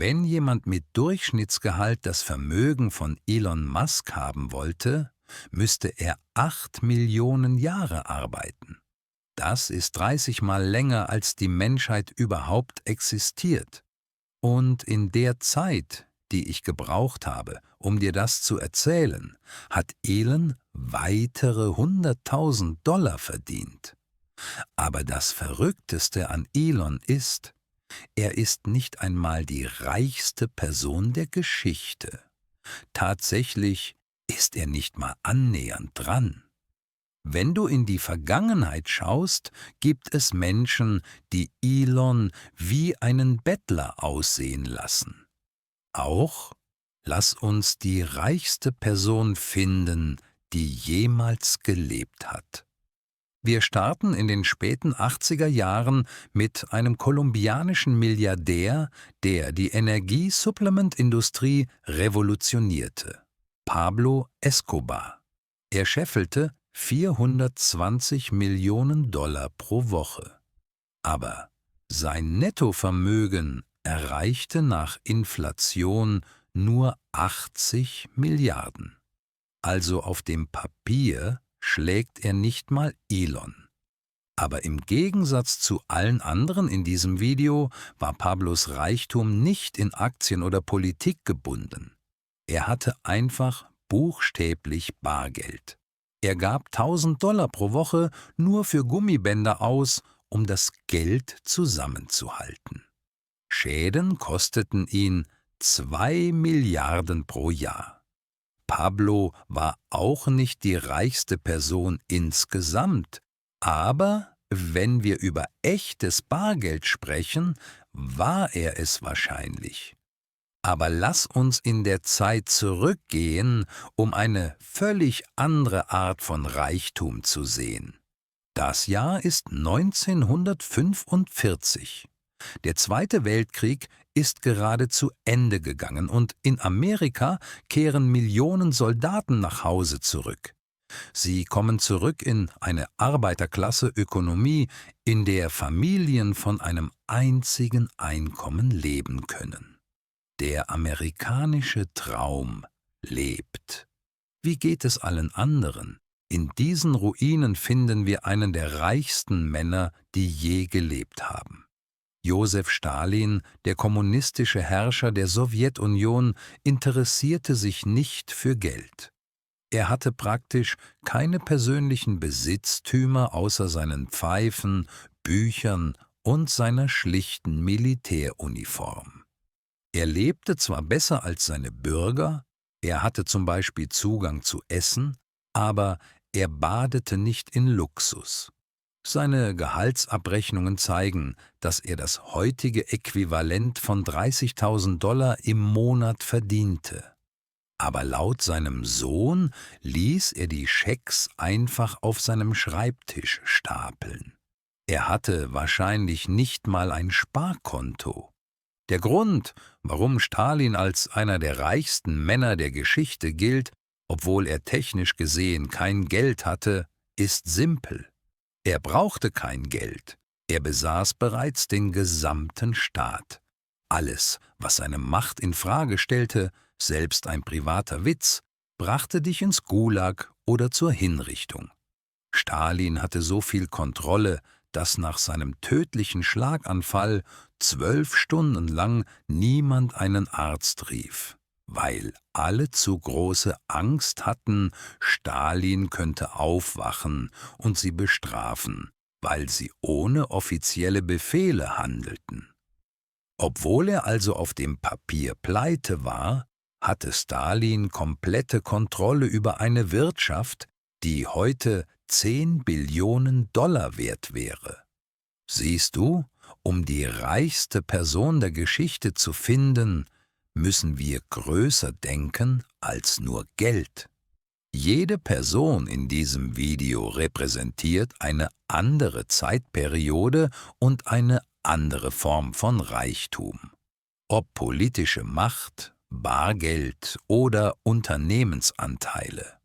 Wenn jemand mit Durchschnittsgehalt das Vermögen von Elon Musk haben wollte, müsste er 8 Millionen Jahre arbeiten. Das ist 30 Mal länger, als die Menschheit überhaupt existiert. Und in der Zeit, die ich gebraucht habe, um dir das zu erzählen, hat Elon weitere $100.000 verdient. Aber das Verrückteste an Elon ist, er ist nicht einmal die reichste Person der Geschichte. Tatsächlich ist er nicht mal annähernd dran. Wenn du in die Vergangenheit schaust, gibt es Menschen, die Elon wie einen Bettler aussehen lassen. Auch lass uns die reichste Person finden, die jemals gelebt hat. Wir starten in den späten 80er Jahren mit einem kolumbianischen Milliardär, der die Energiesupplementindustrie revolutionierte: Pablo Escobar. Er scheffelte 420 Millionen Dollar pro Woche. Aber sein Nettovermögen erreichte nach Inflation nur 80 Milliarden. Also auf dem Papier schlägt er nicht mal Elon. Aber im Gegensatz zu allen anderen in diesem Video war Pablos Reichtum nicht in Aktien oder Politik gebunden. Er hatte einfach buchstäblich Bargeld. Er gab $1.000 pro Woche nur für Gummibänder aus, um das Geld zusammenzuhalten. Schäden kosteten ihn 2 Milliarden pro Jahr. Pablo war auch nicht die reichste Person insgesamt, aber wenn wir über echtes Bargeld sprechen, war er es wahrscheinlich. Aber lass uns in der Zeit zurückgehen, um eine völlig andere Art von Reichtum zu sehen. Das Jahr ist 1945. Der Zweite Weltkrieg ist gerade zu Ende gegangen und in Amerika kehren Millionen Soldaten nach Hause zurück. Sie kommen zurück in eine Arbeiterklasse-Ökonomie, in der Familien von einem einzigen Einkommen leben können. Der amerikanische Traum lebt. Wie geht es allen anderen? In diesen Ruinen finden wir einen der reichsten Männer, die je gelebt haben. Josef Stalin, der kommunistische Herrscher der Sowjetunion, interessierte sich nicht für Geld. Er hatte praktisch keine persönlichen Besitztümer außer seinen Pfeifen, Büchern und seiner schlichten Militäruniform. Er lebte zwar besser als seine Bürger, er hatte zum Beispiel Zugang zu Essen, aber er badete nicht in Luxus. Seine Gehaltsabrechnungen zeigen, dass er das heutige Äquivalent von $30.000 im Monat verdiente. Aber laut seinem Sohn ließ er die Schecks einfach auf seinem Schreibtisch stapeln. Er hatte wahrscheinlich nicht mal ein Sparkonto. Der Grund, warum Stalin als einer der reichsten Männer der Geschichte gilt, obwohl er technisch gesehen kein Geld hatte, ist simpel. Er brauchte kein Geld. Er besaß bereits den gesamten Staat. Alles, was seine Macht in Frage stellte, selbst ein privater Witz, brachte dich ins Gulag oder zur Hinrichtung. Stalin hatte so viel Kontrolle, dass nach seinem tödlichen Schlaganfall 12 Stunden lang niemand einen Arzt rief, weil alle zu große Angst hatten, Stalin könnte aufwachen und sie bestrafen, weil sie ohne offizielle Befehle handelten. Obwohl er also auf dem Papier pleite war, hatte Stalin komplette Kontrolle über eine Wirtschaft, die heute 10 Billionen Dollar wert wäre. Siehst du, um die reichste Person der Geschichte zu finden, müssen wir größer denken als nur Geld. Jede Person in diesem Video repräsentiert eine andere Zeitperiode und eine andere Form von Reichtum. Ob politische Macht, Bargeld oder Unternehmensanteile.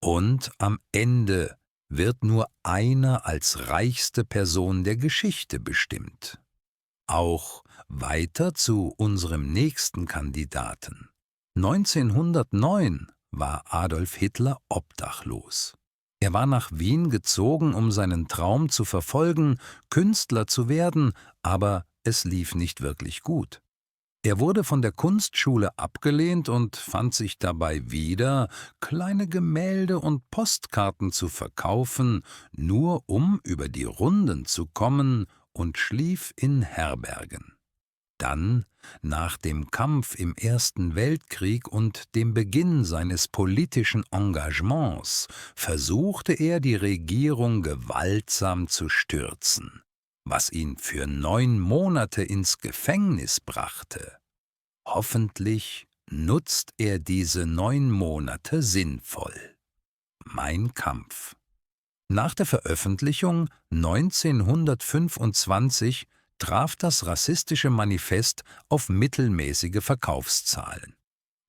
Und am Ende wird nur einer als reichste Person der Geschichte bestimmt. Auch Weiter zu unserem nächsten Kandidaten. 1909 war Adolf Hitler obdachlos. Er war nach Wien gezogen, um seinen Traum zu verfolgen, Künstler zu werden, aber es lief nicht wirklich gut. Er wurde von der Kunstschule abgelehnt und fand sich dabei wieder, kleine Gemälde und Postkarten zu verkaufen, nur um über die Runden zu kommen, und schlief in Herbergen. Dann, nach dem Kampf im Ersten Weltkrieg und dem Beginn seines politischen Engagements, versuchte er, die Regierung gewaltsam zu stürzen, was ihn für 9 Monate ins Gefängnis brachte. Hoffentlich nutzt er diese 9 Monate sinnvoll. Mein Kampf. Nach der Veröffentlichung 1925 traf das rassistische Manifest auf mittelmäßige Verkaufszahlen.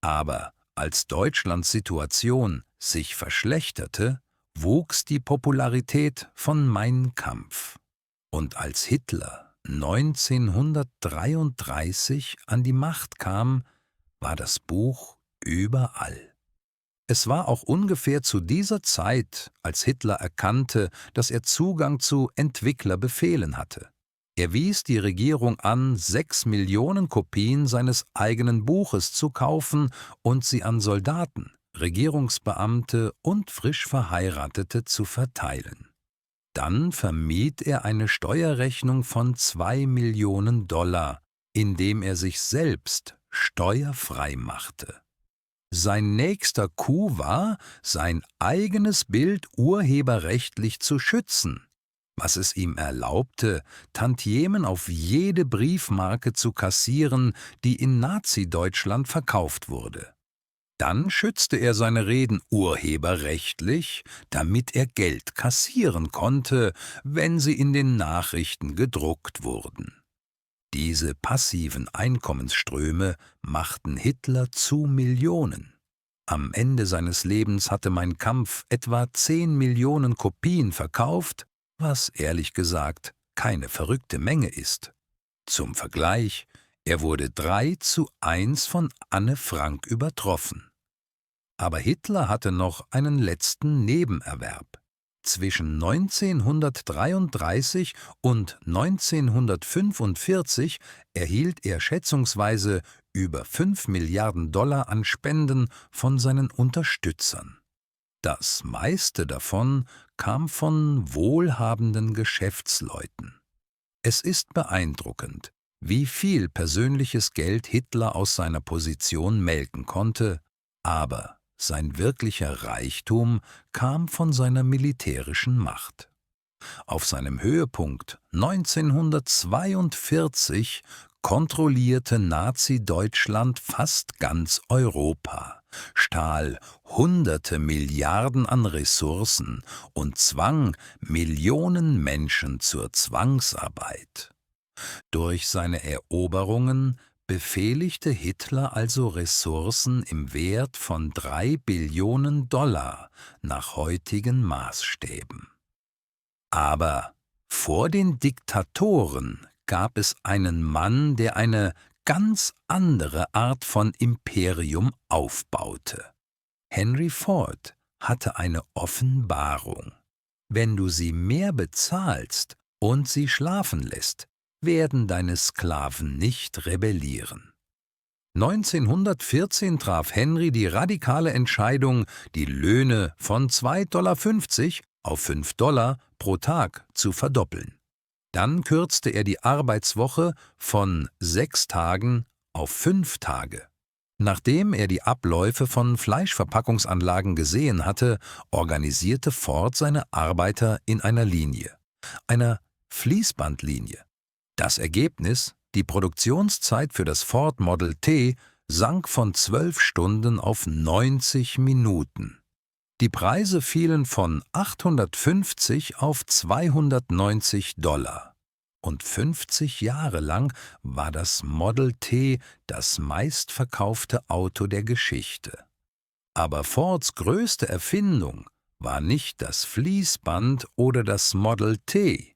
Aber als Deutschlands Situation sich verschlechterte, wuchs die Popularität von Mein Kampf. Und als Hitler 1933 an die Macht kam, war das Buch überall. Es war auch ungefähr zu dieser Zeit, als Hitler erkannte, dass er Zugang zu Entwicklerbefehlen hatte. Er wies die Regierung an, 6 Millionen Kopien seines eigenen Buches zu kaufen und sie an Soldaten, Regierungsbeamte und frisch Verheiratete zu verteilen. Dann vermied er eine Steuerrechnung von 2 Millionen $, indem er sich selbst steuerfrei machte. Sein nächster Coup war, sein eigenes Bild urheberrechtlich zu schützen, was es ihm erlaubte, Tantiemen auf jede Briefmarke zu kassieren, die in Nazi-Deutschland verkauft wurde. Dann schützte er seine Reden urheberrechtlich, damit er Geld kassieren konnte, wenn sie in den Nachrichten gedruckt wurden. Diese passiven Einkommensströme machten Hitler zu Millionen. Am Ende seines Lebens hatte Mein Kampf etwa 10 Millionen Kopien verkauft, was ehrlich gesagt keine verrückte Menge ist. Zum Vergleich, er wurde 3:1 von Anne Frank übertroffen. Aber Hitler hatte noch einen letzten Nebenerwerb. Zwischen 1933 und 1945 erhielt er schätzungsweise über 5 Milliarden $ an Spenden von seinen Unterstützern. Das meiste davon kam von wohlhabenden Geschäftsleuten. Es ist beeindruckend, wie viel persönliches Geld Hitler aus seiner Position melken konnte, aber sein wirklicher Reichtum kam von seiner militärischen Macht. Auf seinem Höhepunkt 1942 kontrollierte Nazi-Deutschland fast ganz Europa, stahl Hunderte Milliarden an Ressourcen und zwang Millionen Menschen zur Zwangsarbeit. Durch seine Eroberungen befehligte Hitler also Ressourcen im Wert von 3 Billionen $ nach heutigen Maßstäben. Aber vor den Diktatoren gab es einen Mann, der eine ganz andere Art von Imperium aufbaute. Henry Ford hatte eine Offenbarung. Wenn du sie mehr bezahlst und sie schlafen lässt, werden deine Sklaven nicht rebellieren. 1914 traf Henry die radikale Entscheidung, die Löhne von 2,50 $ auf 5 $ pro Tag zu verdoppeln. Dann kürzte er die Arbeitswoche von 6 Tagen auf 5 Tage. Nachdem er die Abläufe von Fleischverpackungsanlagen gesehen hatte, organisierte Ford seine Arbeiter in einer Linie, einer Fließbandlinie. Das Ergebnis: die Produktionszeit für das Ford Model T sank von 12 Stunden auf 90 Minuten. Die Preise fielen von 850 auf 290 $. Und 50 Jahre lang war das Model T das meistverkaufte Auto der Geschichte. Aber Fords größte Erfindung war nicht das Fließband oder das Model T.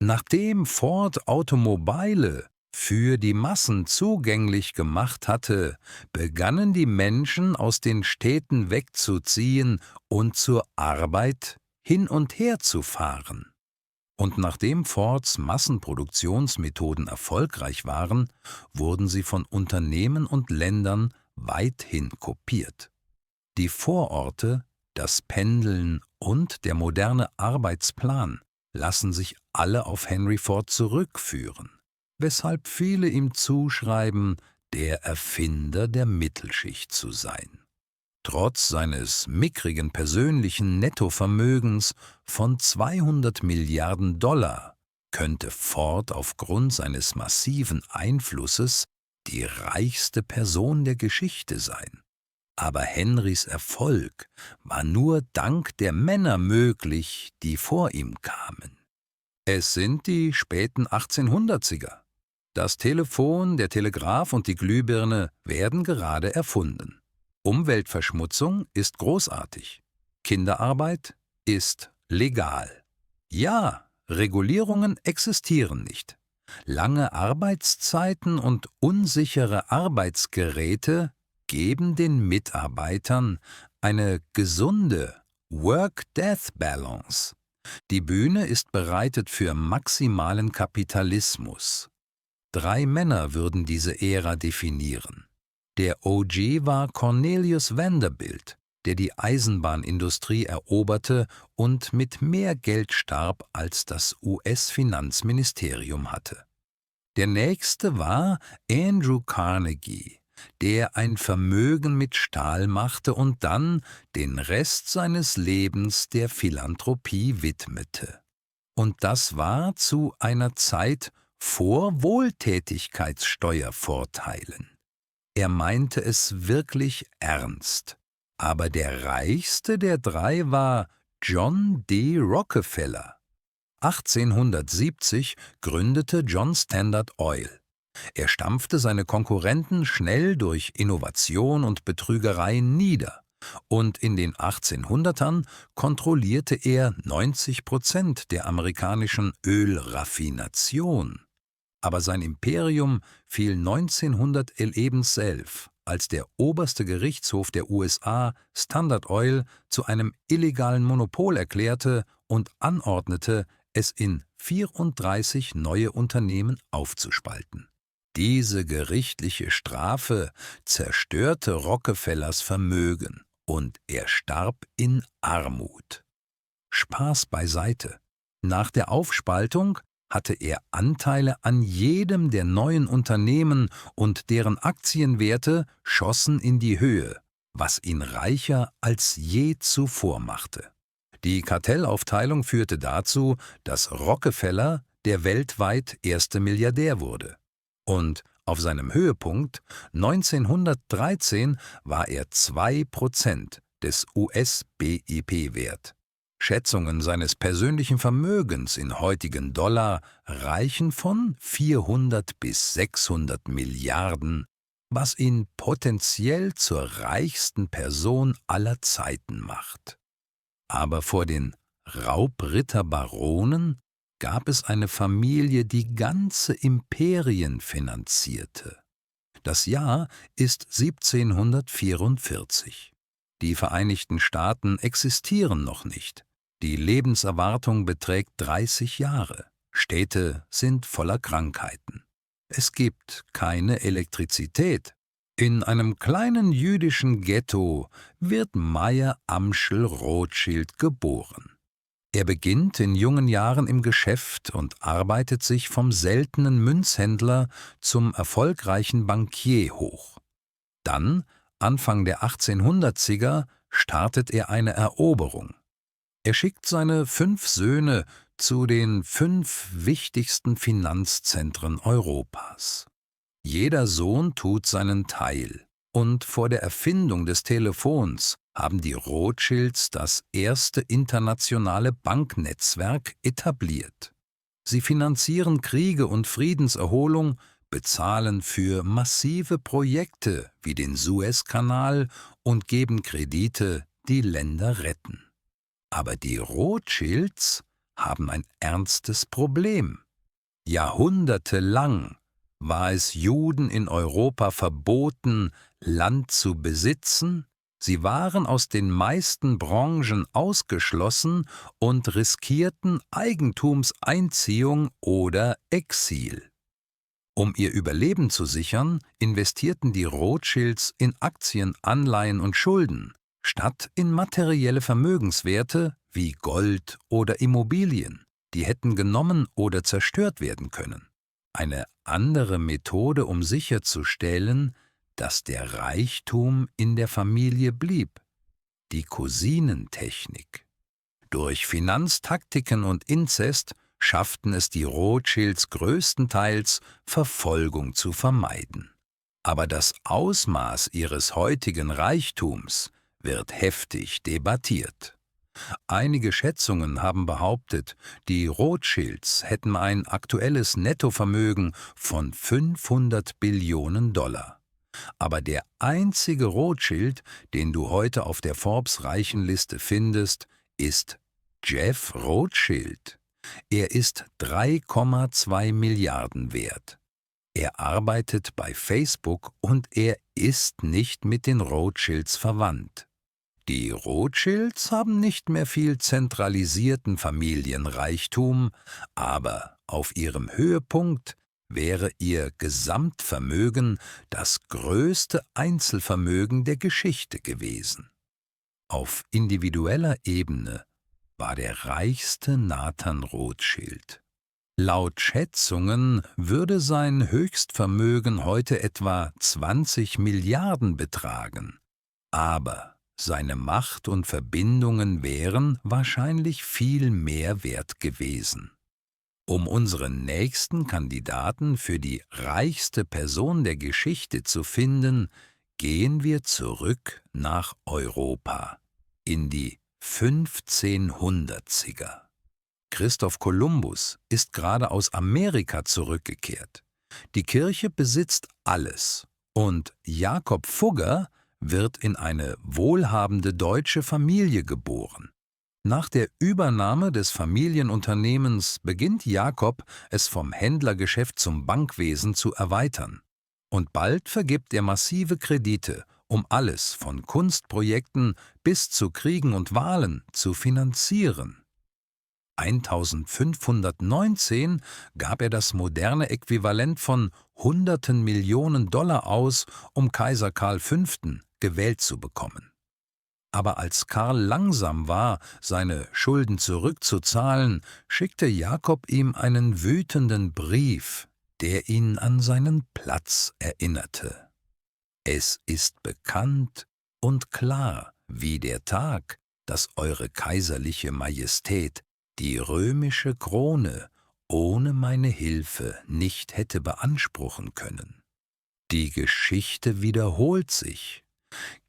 Nachdem Ford Automobile für die Massen zugänglich gemacht hatte, begannen die Menschen aus den Städten wegzuziehen und zur Arbeit hin und her zu fahren. Und nachdem Fords Massenproduktionsmethoden erfolgreich waren, wurden sie von Unternehmen und Ländern weithin kopiert. Die Vororte, das Pendeln und der moderne Arbeitsplan lassen sich alle auf Henry Ford zurückführen, weshalb viele ihm zuschreiben, der Erfinder der Mittelschicht zu sein. Trotz seines mickrigen persönlichen Nettovermögens von 200 Milliarden Dollar könnte Ford aufgrund seines massiven Einflusses die reichste Person der Geschichte sein. Aber Henrys Erfolg war nur dank der Männer möglich, die vor ihm kamen. Es sind die späten 1800er. Das Telefon, der Telegraph und die Glühbirne werden gerade erfunden. Umweltverschmutzung ist großartig. Kinderarbeit ist legal. Ja, Regulierungen existieren nicht. Lange Arbeitszeiten und unsichere Arbeitsgeräte geben den Mitarbeitern eine gesunde Work-Death-Balance. Die Bühne ist bereitet für maximalen Kapitalismus. 3 Männer würden diese Ära definieren. Der OG war Cornelius Vanderbilt, der die Eisenbahnindustrie eroberte und mit mehr Geld starb, als das US-Finanzministerium hatte. Der nächste war Andrew Carnegie, der ein Vermögen mit Stahl machte und dann den Rest seines Lebens der Philanthropie widmete. Und das war zu einer Zeit vor Wohltätigkeitssteuervorteilen. Er meinte es wirklich ernst. Aber der reichste der 3 war John D. Rockefeller. 1870 gründete John Standard Oil. Er stampfte seine Konkurrenten schnell durch Innovation und Betrügerei nieder. Und in den 1800ern kontrollierte er 90% der amerikanischen Ölraffination. Aber sein Imperium fiel 1911, als der oberste Gerichtshof der USA Standard Oil zu einem illegalen Monopol erklärte und anordnete, es in 34 neue Unternehmen aufzuspalten. Diese gerichtliche Strafe zerstörte Rockefellers Vermögen und er starb in Armut. Spaß beiseite. Nach der Aufspaltung hatte er Anteile an jedem der neuen Unternehmen und deren Aktienwerte schossen in die Höhe, was ihn reicher als je zuvor machte. Die Kartellaufteilung führte dazu, dass Rockefeller der weltweit erste Milliardär wurde. Und auf seinem Höhepunkt 1913 war er 2% des US-BIP wert. Schätzungen seines persönlichen Vermögens in heutigen Dollar reichen von 400 bis 600 Milliarden, was ihn potenziell zur reichsten Person aller Zeiten macht. Aber vor den Raubritterbaronen gab es eine Familie, die ganze Imperien finanzierte. Das Jahr ist 1744. Die Vereinigten Staaten existieren noch nicht. Die Lebenserwartung beträgt 30 Jahre. Städte sind voller Krankheiten. Es gibt keine Elektrizität. In einem kleinen jüdischen Ghetto wird Meyer Amschel Rothschild geboren. Er beginnt in jungen Jahren im Geschäft und arbeitet sich vom seltenen Münzhändler zum erfolgreichen Bankier hoch. Dann, Anfang der 1800er, startet er eine Eroberung. Er schickt seine 5 Söhne zu den 5 wichtigsten Finanzzentren Europas. Jeder Sohn tut seinen Teil, und vor der Erfindung des Telefons haben die Rothschilds das erste internationale Banknetzwerk etabliert. Sie finanzieren Kriege und Friedenserholung, bezahlen für massive Projekte wie den Suezkanal und geben Kredite, die Länder retten. Aber die Rothschilds haben ein ernstes Problem. Jahrhundertelang War es Juden in Europa verboten, Land zu besitzen? Sie waren aus den meisten Branchen ausgeschlossen und riskierten Eigentumseinziehung oder Exil. Um ihr Überleben zu sichern, investierten die Rothschilds in Aktien, Anleihen und Schulden, statt in materielle Vermögenswerte wie Gold oder Immobilien, die hätten genommen oder zerstört werden können. Eine andere Methode, um sicherzustellen, dass der Reichtum in der Familie blieb: die Cousinentechnik. Durch Finanztaktiken und Inzest schafften es die Rothschilds größtenteils, Verfolgung zu vermeiden. Aber das Ausmaß ihres heutigen Reichtums wird heftig debattiert. Einige Schätzungen haben behauptet, die Rothschilds hätten ein aktuelles Nettovermögen von 500 Billionen Dollar. Aber der einzige Rothschild, den du heute auf der Forbes-Reichenliste findest, ist Jeff Rothschild. Er ist 3,2 Milliarden wert. Er arbeitet bei Facebook und er ist nicht mit den Rothschilds verwandt. Die Rothschilds haben nicht mehr viel zentralisierten Familienreichtum, aber auf ihrem Höhepunkt wäre ihr Gesamtvermögen das größte Einzelvermögen der Geschichte gewesen. Auf individueller Ebene war der reichste Nathan Rothschild. Laut Schätzungen würde sein Höchstvermögen heute etwa 20 Milliarden betragen. Aber seine Macht und Verbindungen wären wahrscheinlich viel mehr wert gewesen. Um unseren nächsten Kandidaten für die reichste Person der Geschichte zu finden, gehen wir zurück nach Europa, in die 1500er. Christoph Kolumbus ist gerade aus Amerika zurückgekehrt. Die Kirche besitzt alles und Jakob Fugger wird in eine wohlhabende deutsche Familie geboren. Nach der Übernahme des Familienunternehmens beginnt Jakob, es vom Händlergeschäft zum Bankwesen zu erweitern. Und bald vergibt er massive Kredite, um alles von Kunstprojekten bis zu Kriegen und Wahlen zu finanzieren. 1519 gab er das moderne Äquivalent von Hunderten Millionen Dollar aus, um Kaiser Karl V. gewählt zu bekommen. Aber als Karl langsam war, seine Schulden zurückzuzahlen, schickte Jakob ihm einen wütenden Brief, der ihn an seinen Platz erinnerte. Es ist bekannt und klar wie der Tag, dass Eure Kaiserliche Majestät die römische Krone ohne meine Hilfe nicht hätte beanspruchen können. Die Geschichte wiederholt sich.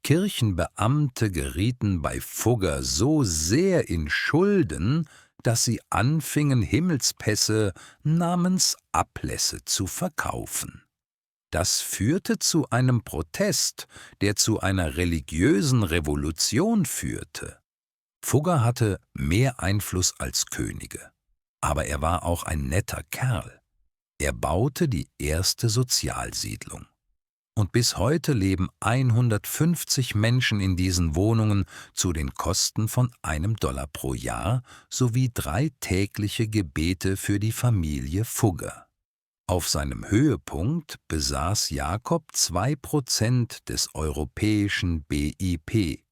Kirchenbeamte gerieten bei Fugger so sehr in Schulden, dass sie anfingen, Himmelspässe namens Ablässe zu verkaufen. Das führte zu einem Protest, der zu einer religiösen Revolution führte. Fugger hatte mehr Einfluss als Könige, aber er war auch ein netter Kerl. Er baute die erste Sozialsiedlung. Und bis heute leben 150 Menschen in diesen Wohnungen zu den Kosten von $1 pro Jahr sowie 3 tägliche Gebete für die Familie Fugger. Auf seinem Höhepunkt besaß Jakob 2% des europäischen BIP,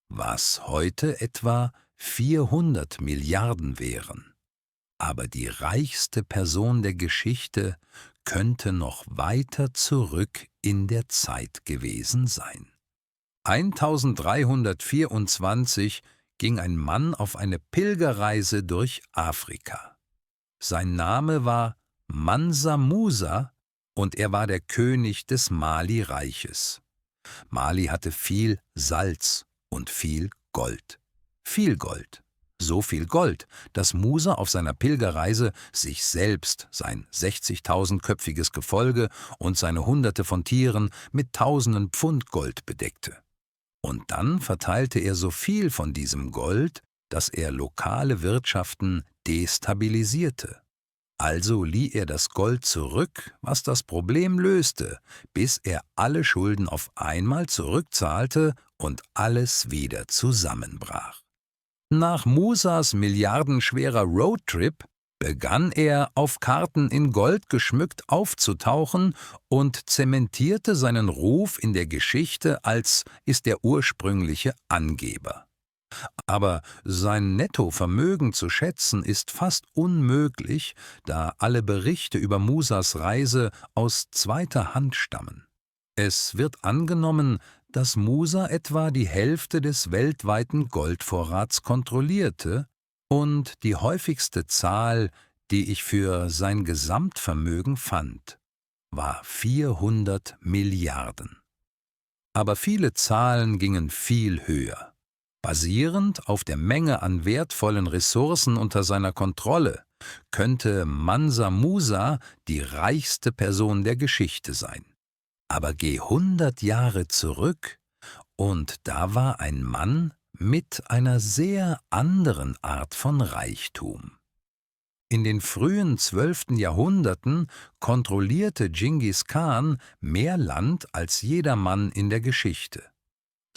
was heute etwa 400 Milliarden wären. Aber die reichste Person der Geschichte könnte noch weiter zurück in der Zeit gewesen sein. 1324 ging ein Mann auf eine Pilgerreise durch Afrika. Sein Name war Mansa Musa und er war der König des Mali-Reiches. Mali hatte viel Salz und viel Gold. Viel Gold. So viel Gold, dass Musa auf seiner Pilgerreise sich selbst, sein 60.000-köpfiges Gefolge und seine Hunderte von Tieren mit tausenden Pfund Gold bedeckte. Und dann verteilte er so viel von diesem Gold, dass er lokale Wirtschaften destabilisierte. Also lieh er das Gold zurück, was das Problem löste, bis er alle Schulden auf einmal zurückzahlte und alles wieder zusammenbrach. Nach Musas milliardenschwerer Roadtrip begann er, auf Karten in Gold geschmückt aufzutauchen und zementierte seinen Ruf in der Geschichte als ist der ursprüngliche Angeber. Aber sein Nettovermögen zu schätzen ist fast unmöglich, da alle Berichte über Musas Reise aus zweiter Hand stammen. Es wird angenommen, dass Musa etwa die Hälfte des weltweiten Goldvorrats kontrollierte, und die häufigste Zahl, die ich für sein Gesamtvermögen fand, war 400 Milliarden. Aber viele Zahlen gingen viel höher. Basierend auf der Menge an wertvollen Ressourcen unter seiner Kontrolle könnte Mansa Musa die reichste Person der Geschichte sein. Aber geh 100 Jahre zurück, und da war ein Mann mit einer sehr anderen Art von Reichtum. In den frühen 12. Jahrhunderten kontrollierte Dschingis Khan mehr Land als jeder Mann in der Geschichte.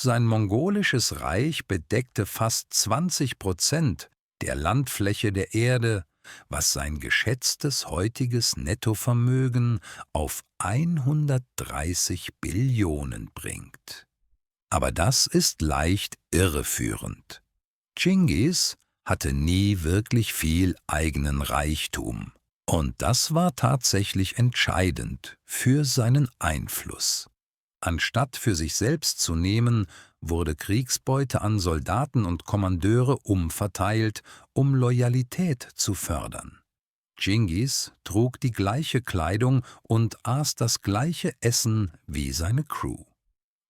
Sein mongolisches Reich bedeckte fast 20% der Landfläche der Erde, was sein geschätztes heutiges Nettovermögen auf 130 Billionen bringt. Aber das ist leicht irreführend. Dschingis hatte nie wirklich viel eigenen Reichtum, und das war tatsächlich entscheidend für seinen Einfluss. Anstatt für sich selbst zu nehmen, wurde Kriegsbeute an Soldaten und Kommandeure umverteilt, um Loyalität zu fördern. Dschingis trug die gleiche Kleidung und aß das gleiche Essen wie seine Crew.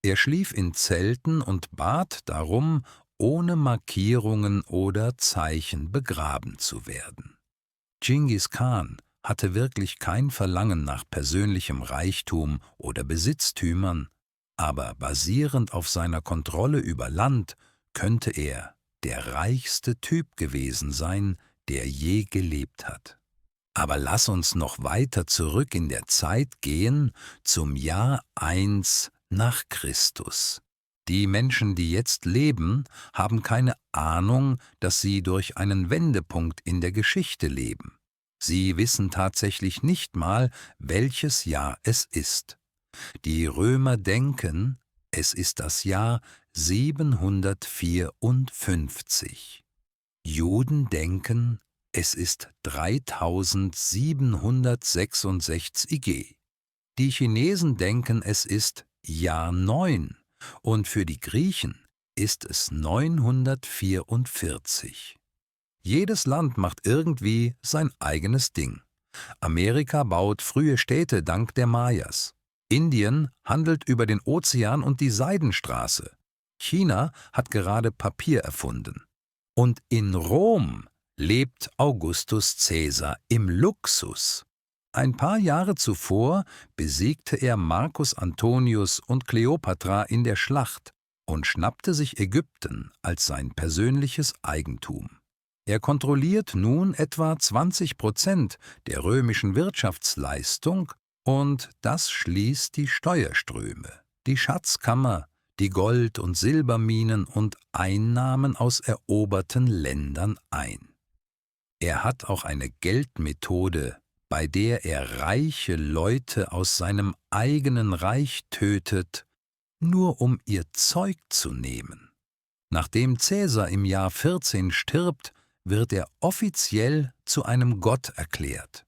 Er schlief in Zelten und bat darum, ohne Markierungen oder Zeichen begraben zu werden. Dschingis Khan hatte wirklich kein Verlangen nach persönlichem Reichtum oder Besitztümern, aber basierend auf seiner Kontrolle über Land könnte er der reichste Typ gewesen sein, der je gelebt hat. Aber lass uns noch weiter zurück in der Zeit gehen, zum Jahr 1 nach Christus. Die Menschen, die jetzt leben, haben keine Ahnung, dass sie durch einen Wendepunkt in der Geschichte leben. Sie wissen tatsächlich nicht mal, welches Jahr es ist. Die Römer denken, es ist das Jahr 754. Juden denken, es ist 3766. Die Chinesen denken, es ist Jahr 9, und für die Griechen ist es 944. Jedes Land macht irgendwie sein eigenes Ding. Amerika baut frühe Städte dank der Mayas. Indien handelt über den Ozean und die Seidenstraße. China hat gerade Papier erfunden. Und in Rom lebt Augustus Caesar im Luxus. Ein paar Jahre zuvor besiegte er Marcus Antonius und Kleopatra in der Schlacht und schnappte sich Ägypten als sein persönliches Eigentum. Er kontrolliert nun etwa 20% der römischen Wirtschaftsleistung, und das schließt die Steuerströme, die Schatzkammer, die Gold- und Silberminen und Einnahmen aus eroberten Ländern ein. Er hat auch eine Geldmethode, bei der er reiche Leute aus seinem eigenen Reich tötet, nur um ihr Zeug zu nehmen. Nachdem Caesar im Jahr 14 stirbt, wird er offiziell zu einem Gott erklärt.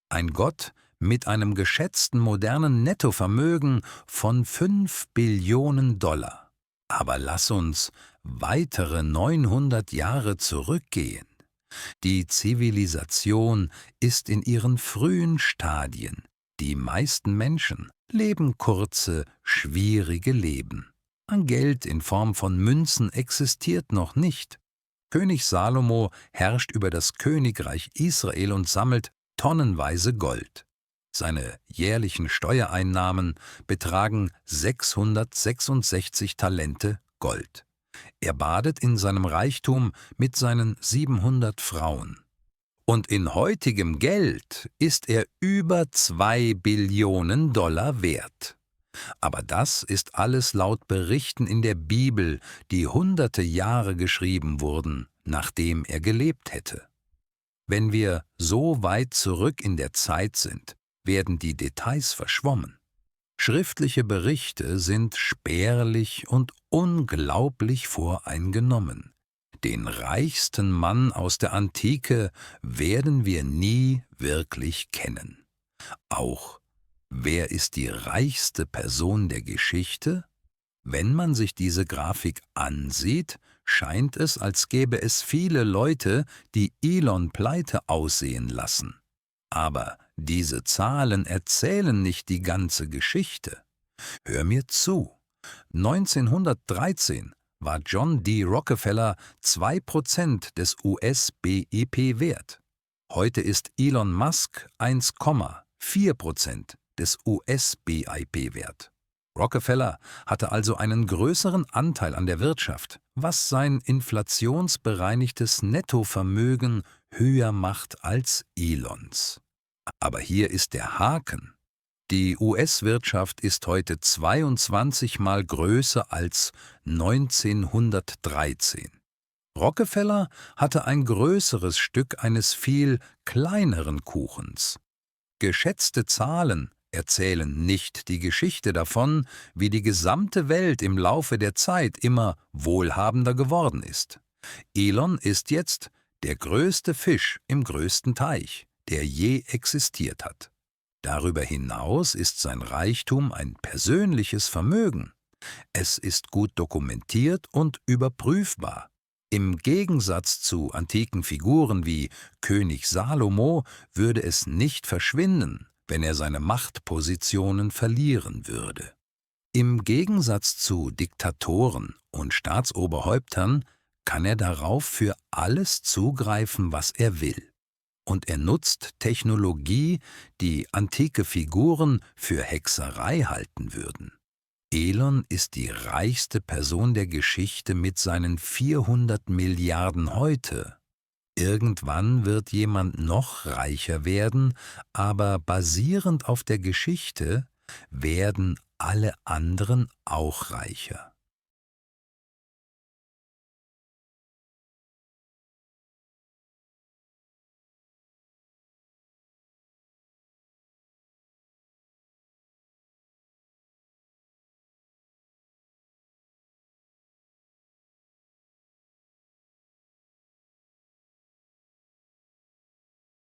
Ein Gott mit einem geschätzten modernen Nettovermögen von 5 Billionen Dollar. Aber lass uns weitere 900 Jahre zurückgehen. Die Zivilisation ist in ihren frühen Stadien. Die meisten Menschen leben kurze, schwierige Leben. Geld in Form von Münzen existiert noch nicht. König Salomo herrscht über das Königreich Israel und sammelt tonnenweise Gold. Seine jährlichen Steuereinnahmen betragen 666 Talente Gold. Er badet in seinem Reichtum mit seinen 700 Frauen. Und in heutigem Geld ist er über 2 Billionen Dollar wert. Aber das ist alles laut Berichten in der Bibel, die hunderte Jahre geschrieben wurden, nachdem er gelebt hätte. Wenn wir so weit zurück in der Zeit sind, werden die Details verschwommen. Schriftliche Berichte sind spärlich und unglaublich voreingenommen. Den reichsten Mann aus der Antike werden wir nie wirklich kennen. Auch wer ist die reichste Person der Geschichte? Wenn man sich diese Grafik ansieht, scheint es, als gäbe es viele Leute, die Elon pleite aussehen lassen. Aber diese Zahlen erzählen nicht die ganze Geschichte. Hör mir zu. 1913 war John D. Rockefeller 2% des US-BIP wert. Heute ist Elon Musk 1,4% des US-BIP wert. Rockefeller hatte also einen größeren Anteil an der Wirtschaft, was sein inflationsbereinigtes Nettovermögen höher macht als Elons. Aber hier ist der Haken. Die US-Wirtschaft ist heute 22 Mal größer als 1913. Rockefeller hatte ein größeres Stück eines viel kleineren Kuchens. Geschätzte Zahlen erzählen nicht die Geschichte davon, wie die gesamte Welt im Laufe der Zeit immer wohlhabender geworden ist. Elon ist jetzt der größte Fisch im größten Teich, der je existiert hat. Darüber hinaus ist sein Reichtum ein persönliches Vermögen. Es ist gut dokumentiert und überprüfbar. Im Gegensatz zu antiken Figuren wie König Salomo würde es nicht verschwinden, wenn er seine Machtpositionen verlieren würde. Im Gegensatz zu Diktatoren und Staatsoberhäuptern kann er darauf für alles zugreifen, was er will. Und er nutzt Technologie, die antike Figuren für Hexerei halten würden. Elon ist die reichste Person der Geschichte mit seinen 400 Milliarden heute. Irgendwann wird jemand noch reicher werden, aber basierend auf der Geschichte werden alle anderen auch reicher.